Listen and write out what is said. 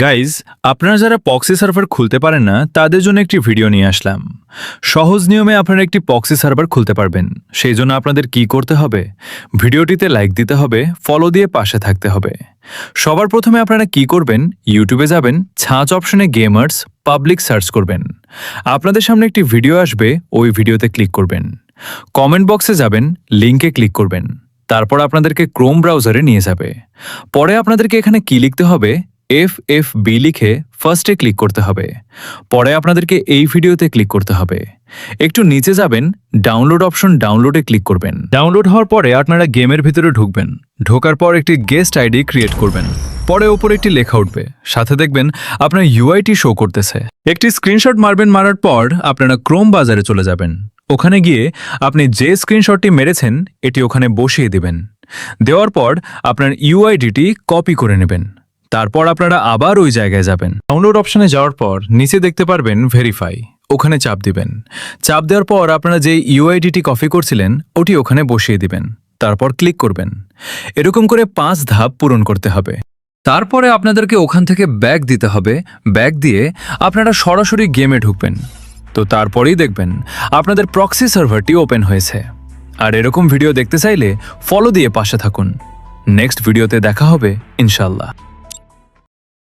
Guys, আপনারা যারা পক্সি server খুলতে পারেন না তাদের জন্য একটি ভিডিও নিয়ে আসলাম। সহজ নিয়মে আপনারা একটি পক্সি সার্ভার খুলতে পারবেন। সেই জন্য আপনাদের কি করতে হবে? ভিডিওটিতে লাইক দিতে হবে, ফলো দিয়ে পাশে থাকতে হবে। সবার প্রথমে আপনারা কি করবেন? ইউটিউবে যাবেন, ছাঁচ অপশনে গেমার্স পাবলিক সার্চ করবেন। আপনাদের সামনে একটি ভিডিও আসবে, ওই ভিডিওতে ক্লিক করবেন। কমেন্ট বক্সে যাবেন, লিঙ্কে ক্লিক করবেন। তারপর আপনাদেরকে ক্রোম ব্রাউজারে নিয়ে যাবে। পরে আপনাদেরকে এখানে কি লিখতে হবে? FFB লিখে ফার্স্টে ক্লিক করতে হবে। পরে আপনাদেরকে এই ভিডিওতে ক্লিক করতে হবে। একটু নিচে যাবেন, ডাউনলোড অপশন ডাউনলোডে ক্লিক করবেন। ডাউনলোড হওয়ার পরে আপনারা গেমের ভিতরে ঢুকবেন। ঢোকার পর একটি গেস্ট আইডি ক্রিয়েট করবেন। পরে ওপরে একটি লেখা উঠবে, সাথে দেখবেন আপনার ইউআইটি শো করতেছে। একটি স্ক্রিনশট মারবেন, মারার পর আপনারা ক্রোম বাজারে চলে যাবেন। ওখানে গিয়ে আপনি যে স্ক্রিনশটটি মেরেছেন এটি ওখানে বসিয়ে দিবেন। দেওয়ার পর আপনার ইউআইডিটি কপি করে নেবেন। তারপর আপনারা আবার ওই জায়গায় যাবেন। ডাউনলোড অপশনে যাওয়ার পর নিচে দেখতে পারবেন ভেরিফাই, ওখানে চাপ দিবেন। চাপ দেওয়ার পর আপনারা যে ইউআইডিটি কপি করছিলেন ওটি ওখানে বসিয়ে দিবেন। তারপর ক্লিক করবেন। এরকম করে 5 ধাপ পূরণ করতে হবে। তারপরে আপনাদেরকে ওখান থেকে ব্যাক দিতে হবে। ব্যাক দিয়ে আপনারা সরাসরি গেমে ঢুকবেন। তো তারপরেই দেখবেন আপনাদের প্রক্সি সার্ভারটি ওপেন হয়েছে। আর এরকম ভিডিও দেখতে চাইলে ফলো দিয়ে পাশে থাকুন। নেক্সট ভিডিওতে দেখা হবে ইনশাল্লাহ।